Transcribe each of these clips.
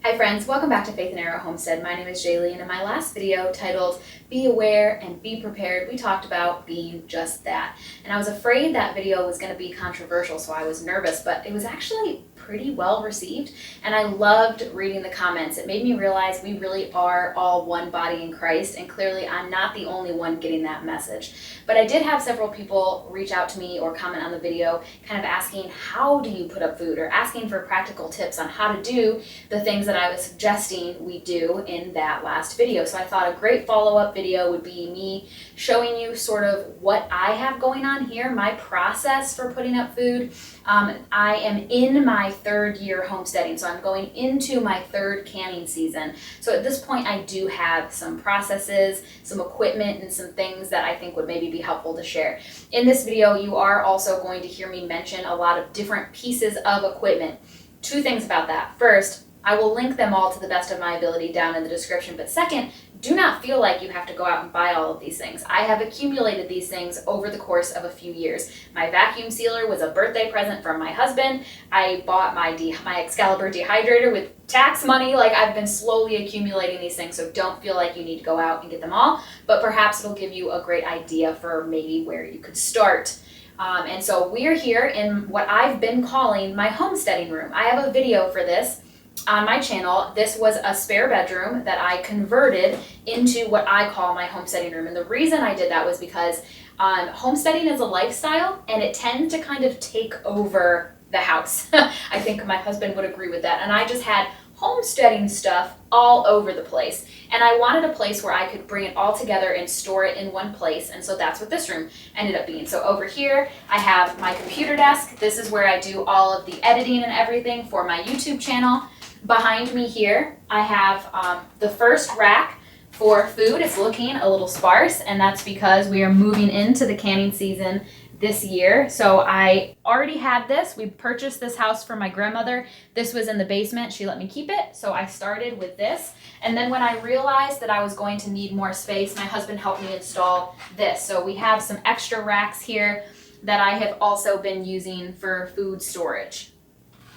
Hi friends, welcome back to Faith and Arrow Homestead. My name is Jaylee, and in my last video titled Be Aware and Be Prepared, we talked about being just that. And I was afraid that video was going to be controversial, so I was nervous, but it was actually pretty well received, and I loved reading the comments. It made me realize we really are all one body in Christ, and clearly I'm not the only one getting that message. But I did have several people reach out to me or comment on the video kind of asking, how do you put up food, or asking for practical tips on how to do the things that I was suggesting we do in that last video. So I thought a great follow-up video would be me showing you sort of what I have going on here, my process for putting up food. I am in my third year homesteading, so I'm going into my third canning season. So at this point I do have some processes, some equipment, and some things that I think would maybe be helpful to share. In this video, you are also going to hear me mention a lot of different pieces of equipment. Two things about that. First, I will link them all to the best of my ability down in the description. But second, do not feel like you have to go out and buy all of these things. I have accumulated these things over the course of a few years. My vacuum sealer was a birthday present from my husband. I bought my Excalibur dehydrator with tax money. Like, I've been slowly accumulating these things, so don't feel like you need to go out and get them all. But perhaps it'll give you a great idea for maybe where you could start. And so we're here in what I've been calling my homesteading room. I have a video for this on my channel. This was a spare bedroom that I converted into what I call my homesteading room. And the reason I did that was because homesteading is a lifestyle, and it tends to kind of take over the house. I think my husband would agree with that. And I just had homesteading stuff all over the place. And I wanted a place where I could bring it all together and store it in one place. And so that's what this room ended up being. So over here, I have my computer desk. This is where I do all of the editing and everything for my YouTube channel. Behind me here, I have the first rack for food. It's looking a little sparse, and that's because we are moving into the canning season this year. So I already had this. We purchased this house for my grandmother. This was in the basement. She let me keep it. So I started with this. And then when I realized that I was going to need more space, my husband helped me install this. So we have some extra racks here that I have also been using for food storage.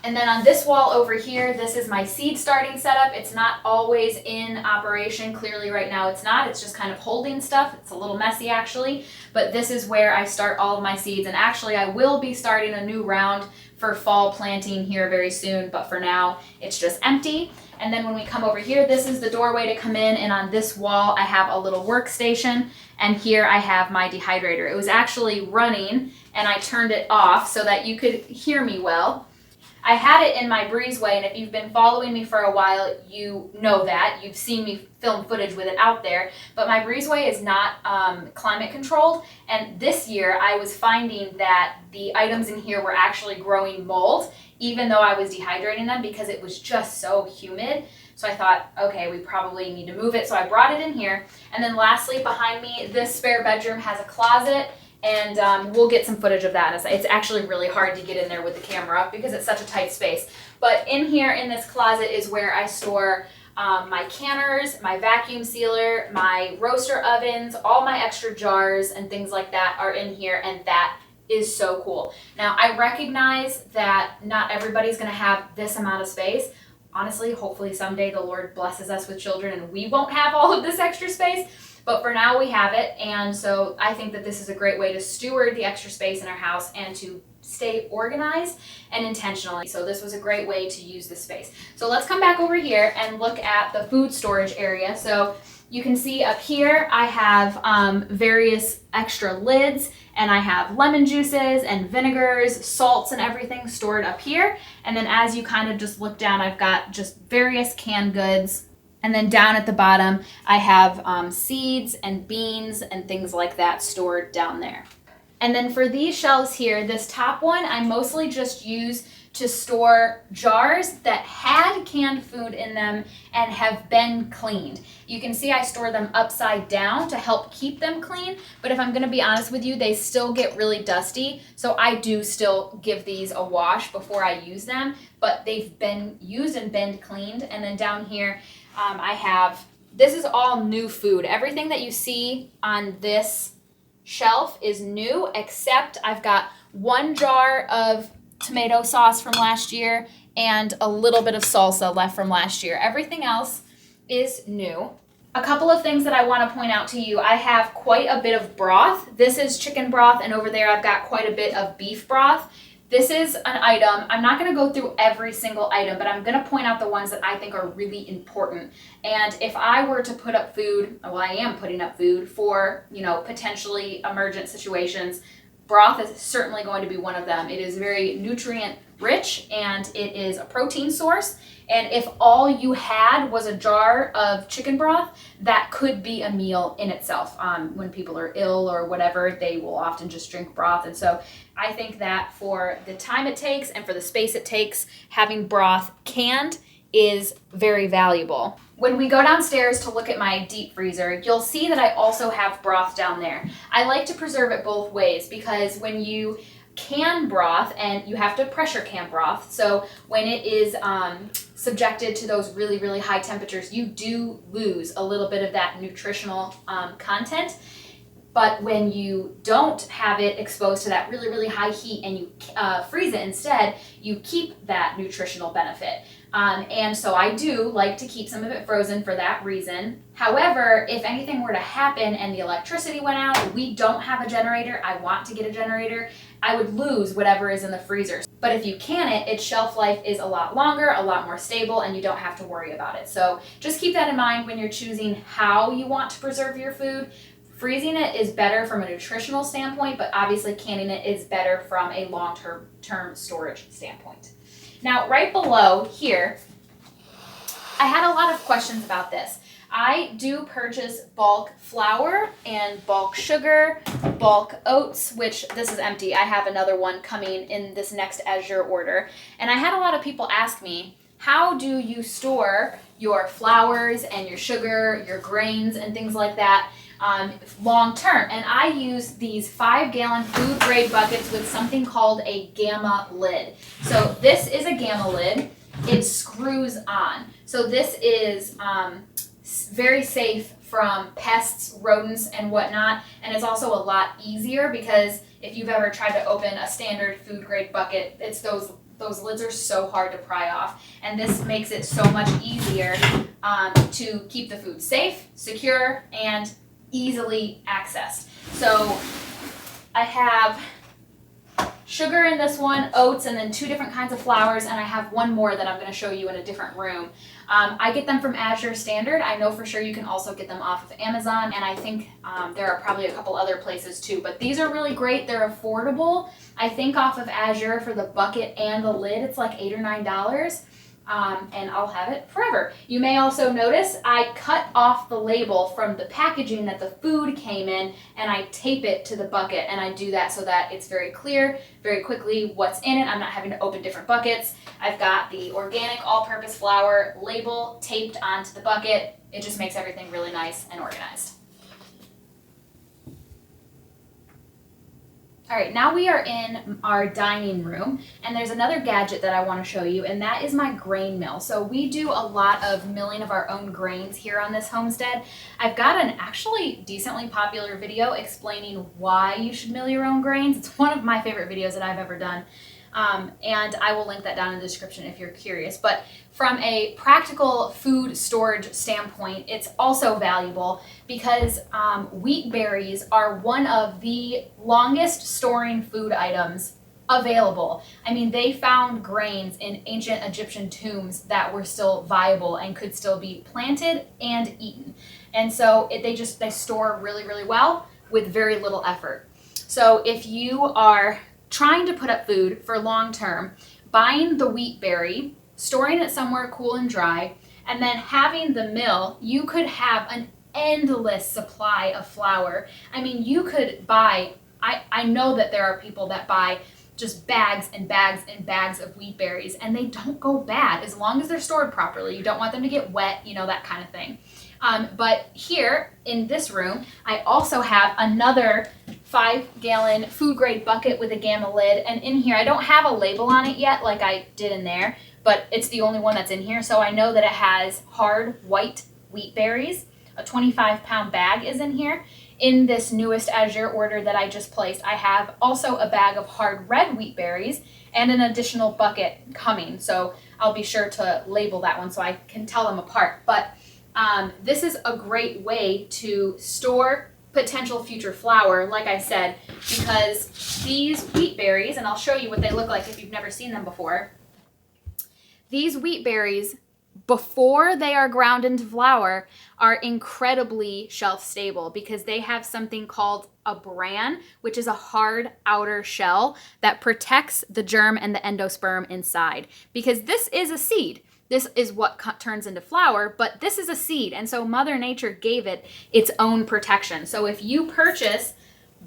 And then on this wall over here, this is my seed starting setup. It's not always in operation. Clearly right now it's not. It's just kind of holding stuff. It's a little messy actually, but this is where I start all of my seeds. And actually I will be starting a new round for fall planting here very soon, but for now it's just empty. And then when we come over here, this is the doorway to come in, and on this wall I have a little workstation, and here I have my dehydrator. It was actually running and I turned it off so that you could hear me well. I had it in my breezeway, and if you've been following me for a while, you know that. You've seen me film footage with it out there. But my breezeway is not climate controlled, and this year I was finding that the items in here were actually growing mold, even though I was dehydrating them, because it was just so humid. So I thought, okay, we probably need to move it. So I brought it in here. And then lastly, behind me, this spare bedroom has a closet. And we'll get some footage of that. It's actually really hard to get in there with the camera because it's such a tight space. But in here in this closet is where I store my canners, my vacuum sealer, my roaster ovens, all my extra jars and things like that are in here, and that is so cool. Now I recognize that not everybody's gonna have this amount of space. Honestly, hopefully someday the Lord blesses us with children and we won't have all of this extra space. But for now we have it, and so I think that this is a great way to steward the extra space in our house and to stay organized and intentional. So this was a great way to use this space. So let's come back over here and look at the food storage area. So you can see up here I have various extra lids, and I have lemon juices and vinegars, salts and everything stored up here. And then as you kind of just look down, I've got just various canned goods. And then down at the bottom, I have seeds and beans and things like that stored down there. And then for these shelves here, this top one, I mostly just use to store jars that had canned food in them and have been cleaned. You can see I store them upside down to help keep them clean, but if I'm gonna be honest with you, they still get really dusty. So I do still give these a wash before I use them, but they've been used and been cleaned. And then down here, I have, this is all new food. Everything that you see on this shelf is new, except I've got one jar of tomato sauce from last year and a little bit of salsa left from last year. Everything else is new. A couple of things that I want to point out to you. I have quite a bit of broth. This is chicken broth, and over there I've got quite a bit of beef broth. This is an item. I'm not going to go through every single item, but I'm going to point out the ones that I think are really important. And if I were to put up food, well, I am putting up food for, potentially emergent situations, broth is certainly going to be one of them. It is very nutrient rich and it is a protein source. And if all you had was a jar of chicken broth, that could be a meal in itself. When people are ill or whatever, they will often just drink broth. And so I think that for the time it takes and for the space it takes, having broth canned is very valuable. When we go downstairs to look at my deep freezer, you'll see that I also have broth down there. I like to preserve it both ways because when you can broth, and you have to pressure can broth, so when it is subjected to those really, really high temperatures, you do lose a little bit of that nutritional content. But when you don't have it exposed to that really, really high heat and you freeze it instead, you keep that nutritional benefit. And so I do like to keep some of it frozen for that reason. However, if anything were to happen and the electricity went out, we don't have a generator, I want to get a generator, I would lose whatever is in the freezer. But if you can it, its shelf life is a lot longer, a lot more stable, and you don't have to worry about it. So just keep that in mind when you're choosing how you want to preserve your food. Freezing it is better from a nutritional standpoint, but obviously canning it is better from a long-term storage standpoint. Now, right below here, I had a lot of questions about this. I do purchase bulk flour and bulk sugar, bulk oats, which this is empty. I have another one coming in this next Azure order. And I had a lot of people ask me, how do you store your flours and your sugar, your grains, and things like that long term? And I use these 5-gallon food grade buckets with something called a gamma lid. So this is a gamma lid. It screws on. So this is very safe from pests, rodents, and whatnot. And it's also a lot easier because if you've ever tried to open a standard food grade bucket, it's those lids are so hard to pry off. And this makes it so much easier to keep the food safe, secure, and easily accessed. So I have sugar in this one, oats, and then 2 different kinds of flours, and I have one more that I'm going to show you in a different room. I get them from Azure Standard. I know for sure you can also get them off of Amazon, and I think there are probably a couple other places too, but these are really great. They're affordable. I think off of Azure for the bucket and the lid, it's like $8 or $9. And I'll have it forever. You may also notice I cut off the label from the packaging that the food came in and I tape it to the bucket, and I do that so that it's very clear, very quickly what's in it. I'm not having to open different buckets. I've got the organic all-purpose flour label taped onto the bucket. It just makes everything really nice and organized. All right, now we are in our dining room, and there's another gadget that I want to show you, and that is my grain mill. So we do a lot of milling of our own grains here on this homestead. I've got an actually decently popular video explaining why you should mill your own grains. It's one of my favorite videos that I've ever done. And I will link that down in the description if you're curious. But from a practical food storage standpoint, it's also valuable because wheat berries are one of the longest storing food items available. I mean, they found grains in ancient Egyptian tombs that were still viable and could still be planted and eaten. And so they store really, really well with very little effort. So if you are trying to put up food for long term, buying the wheat berry, storing it somewhere cool and dry, and then having the mill, you could have an endless supply of flour. I mean, you could buy, I know that there are people that buy just bags and bags and bags of wheat berries, and they don't go bad as long as they're stored properly. You don't want them to get wet, that kind of thing. But here in this room, I also have another 5-gallon food grade bucket with a gamma lid. And in here, I don't have a label on it yet like I did in there, but it's the only one that's in here. So I know that it has hard white wheat berries. A 25-pound bag is in here. In this newest Azure order that I just placed, I have also a bag of hard red wheat berries. and an additional bucket coming. So I'll be sure to label that one so I can tell them apart. But this is a great way to store potential future flour, like I said, because these wheat berries, and I'll show you what they look like if you've never seen them before. These wheat berries, before they are ground into flour, are incredibly shelf stable because they have something called a bran, which is a hard outer shell that protects the germ and the endosperm inside. Because this is a seed. This is what turns into flour, but this is a seed. And so Mother Nature gave it its own protection. So if you purchase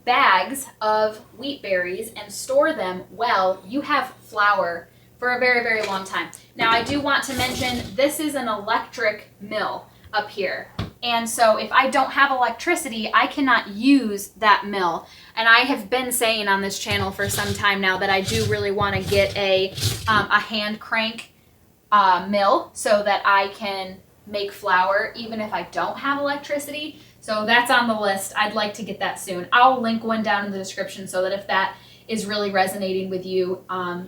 bags of wheat berries and store them well, you have flour for a very, very long time. Now, I do want to mention this is an electric mill up here. And so if I don't have electricity, I cannot use that mill. And I have been saying on this channel for some time now that I do really want to get a hand crank mill so that I can make flour even if I don't have electricity. So that's on the list. I'd like to get that soon. I'll link one down in the description so that if that is really resonating with you,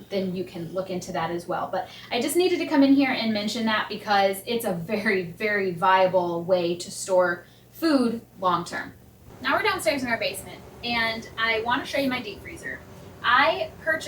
then you can look into that as well. But I just needed to come in here and mention that because it's a very, very viable way to store food long term. Now we're downstairs in our basement and I want to show you my deep freezer.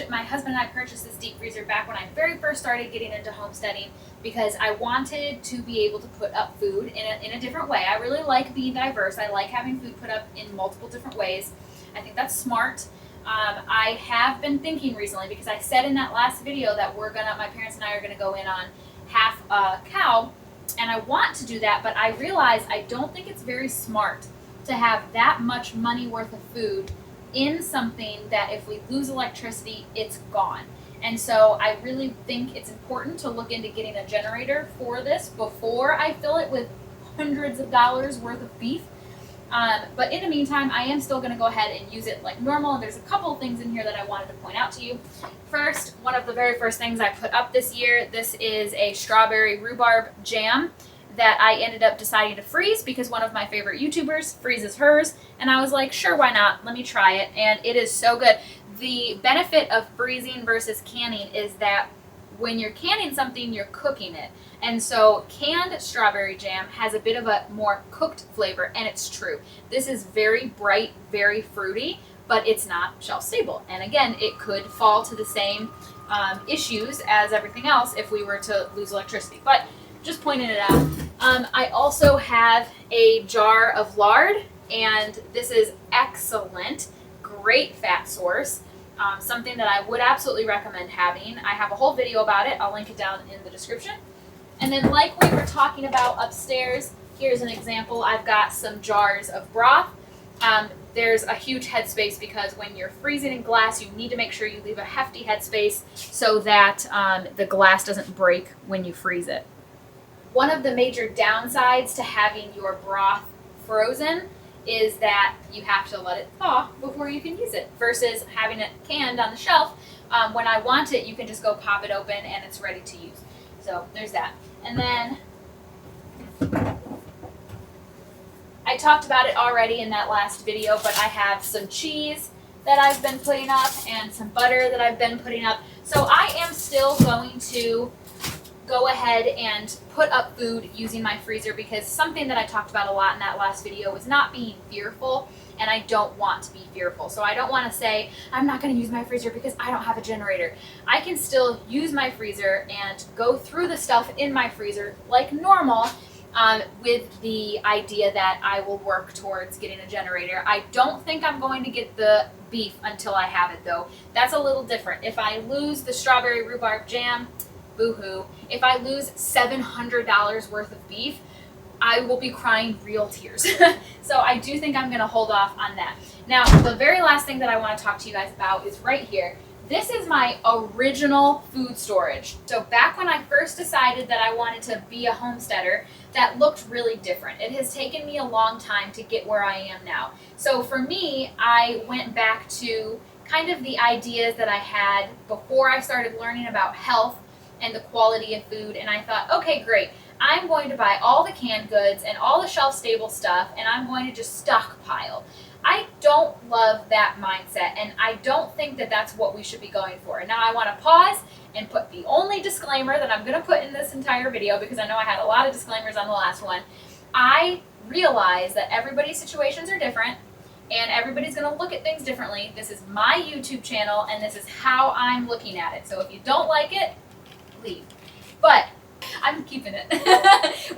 My husband and I purchased this deep freezer back when I very first started getting into homesteading because I wanted to be able to put up food in a different way. I really like being diverse. I like having food put up in multiple different ways. I think that's smart. I have been thinking recently because I said in that last video that my parents and I are gonna go in on half a cow, and I want to do that, but I realize I don't think it's very smart to have that much money worth of food in something that if we lose electricity, it's gone. And so I really think it's important to look into getting a generator for this before I fill it with hundreds of dollars worth of beef. But in the meantime, I am still going to go ahead and use it like normal. And there's a couple of things in here that I wanted to point out to you. First, one of the very first things I put up this year, this is a strawberry rhubarb jam that I ended up deciding to freeze because one of my favorite YouTubers freezes hers. And I was like, sure, why not? Let me try it. And it is so good. The benefit of freezing versus canning is that when you're canning something, you're cooking it. And so canned strawberry jam has a bit of a more cooked flavor, and it's true. This is very bright, very fruity, but it's not shelf stable. And again, it could fall to the same issues as everything else if we were to lose electricity. But just pointing it out. I also have a jar of lard, and this is excellent, great fat source. Something that I would absolutely recommend having. I have a whole video about it. I'll link it down in the description. And then like we were talking about upstairs, here's an example. I've got some jars of broth. There's a huge headspace because when you're freezing in glass, you need to make sure you leave a hefty headspace so that the glass doesn't break when you freeze it. One of the major downsides to having your broth frozen is that you have to let it thaw before you can use it versus having it canned on the shelf. When I want it, you can just go pop it open and it's ready to use. So there's that. And then I talked about it already in that last video, but I have some cheese that I've been putting up and some butter that I've been putting up. So I am still going to go ahead and put up food using my freezer because something that I talked about a lot in that last video was not being fearful, and I don't want to be fearful. So I don't want to say I'm not going to use my freezer because I don't have a generator. I can still use my freezer and go through the stuff in my freezer like normal with the idea that I will work towards getting a generator. I don't think I'm going to get the beef until I have it though. That's a little different. If I lose the strawberry rhubarb jam, boo-hoo. If I lose $700 worth of beef, I will be crying real tears. So I do think I'm going to hold off on that. Now, the very last thing that I want to talk to you guys about is right here. This is my original food storage. So back when I first decided that I wanted to be a homesteader, that looked really different. It has taken me a long time to get where I am now. So for me, I went back to kind of the ideas that I had before I started learning about health and the quality of food, and I thought, okay, great. I'm going to buy all the canned goods and all the shelf-stable stuff, and I'm going to just stockpile. I don't love that mindset, and I don't think that that's what we should be going for. And now I want to pause and put the only disclaimer that I'm going to put in this entire video, because I know I had a lot of disclaimers on the last one. I realize that everybody's situations are different, and everybody's going to look at things differently. This is my YouTube channel, and this is how I'm looking at it. So if you don't like it, leave. But I'm keeping it.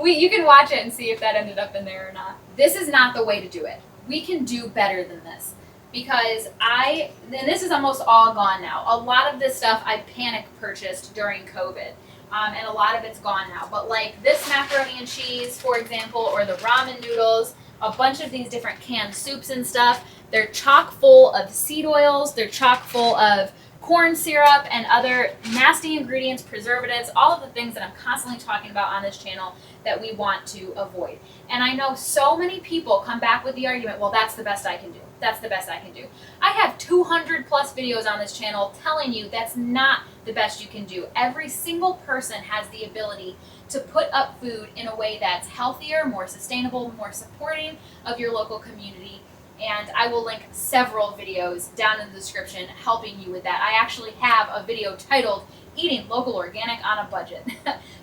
You can watch it and see if that ended up in there or not. This is not the way to do it. We can do better than this, because and this is almost all gone now. A lot of this stuff I panic purchased during COVID, and a lot of it's gone now. But like this macaroni and cheese, for example, or the ramen noodles, a bunch of these different canned soups and stuff, they're chock full of seed oils, they're chock full of corn syrup and other nasty ingredients, preservatives, all of the things that I'm constantly talking about on this channel that we want to avoid. And I know so many people come back with the argument, well, that's the best I can do. That's the best I can do. I have 200 plus videos on this channel telling you that's not the best you can do. Every single person has the ability to put up food in a way that's healthier, more sustainable, more supporting of your local community. And I will link several videos down in the description helping you with that. I actually have a video titled Eating Local Organic on a Budget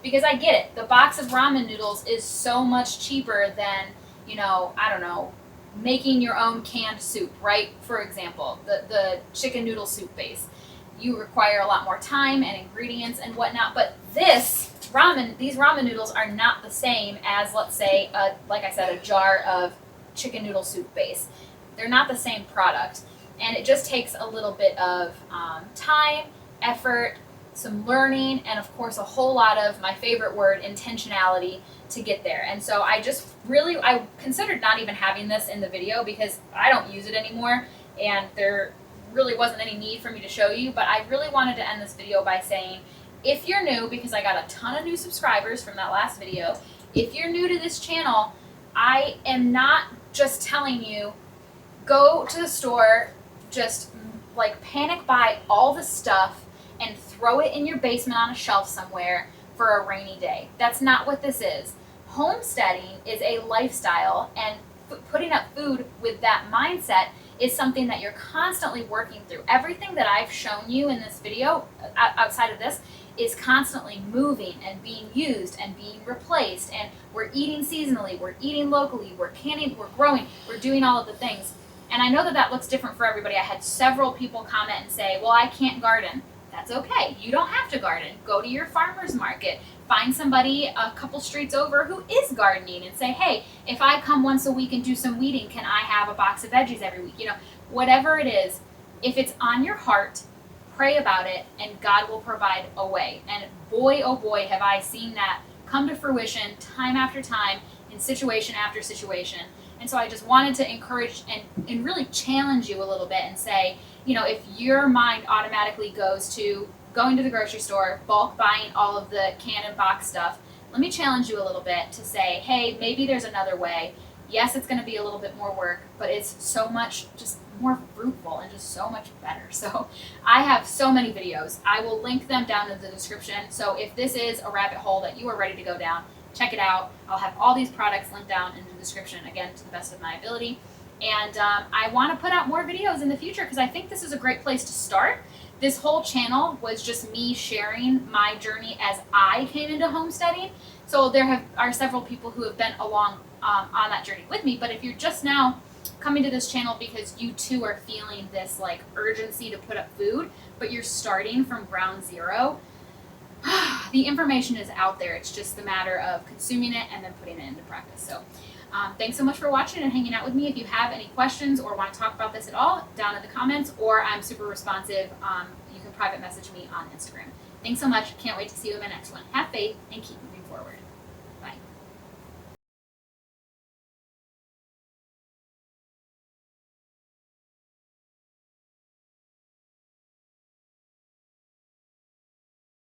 because I get it. The box of ramen noodles is so much cheaper than, I don't know, making your own canned soup, right? For example, the chicken noodle soup base. You require a lot more time and ingredients and whatnot, but these ramen noodles are not the same as, let's say, like I said, a jar of chicken noodle soup base. They're not the same product, and it just takes a little bit of time, effort, some learning, and of course a whole lot of, my favorite word, intentionality to get there. And so I considered not even having this in the video because I don't use it anymore, and there really wasn't any need for me to show you, but I really wanted to end this video by saying, if you're new, because I got a ton of new subscribers from that last video, if you're new to this channel, I am not just telling you, go to the store, just like panic buy all the stuff and throw it in your basement on a shelf somewhere for a rainy day. That's not what this is. Homesteading is a lifestyle, and putting up food with that mindset is something that you're constantly working through. Everything that I've shown you in this video, outside of this, is constantly moving and being used and being replaced, and we're eating seasonally, we're eating locally, we're canning, we're growing, we're doing all of the things. And I know that that looks different for everybody. I had several people comment and say, well, I can't garden. That's okay. You don't have to garden. Go to your farmer's market. Find somebody a couple streets over who is gardening and say, hey, if I come once a week and do some weeding, can I have a box of veggies every week? Whatever it is, if it's on your heart, pray about it, and God will provide a way. And boy, oh boy, have I seen that come to fruition time after time in situation after situation. And so I just wanted to encourage and really challenge you a little bit and say, if your mind automatically goes to going to the grocery store, bulk buying all of the can and box stuff, let me challenge you a little bit to say, hey, maybe there's another way. Yes, it's going to be a little bit more work, but it's so much just more fruitful and just so much better. So I have so many videos. I will link them down in the description. So if this is a rabbit hole that you are ready to go down, check it out. I'll have all these products linked down in the description, again, to the best of my ability. And I want to put out more videos in the future because I think this is a great place to start. This whole channel was just me sharing my journey as I came into homesteading. So there are several people who have been along on that journey with me. But if you're just now coming to this channel because you too are feeling this like urgency to put up food, but you're starting from ground zero, the information is out there. It's just the matter of consuming it and then putting it into practice. So thanks so much for watching and hanging out with me. If you have any questions or want to talk about this at all, down in the comments, or I'm super responsive, you can private message me on Instagram. Thanks so much. Can't wait to see you in my next one. Have faith and keep moving forward.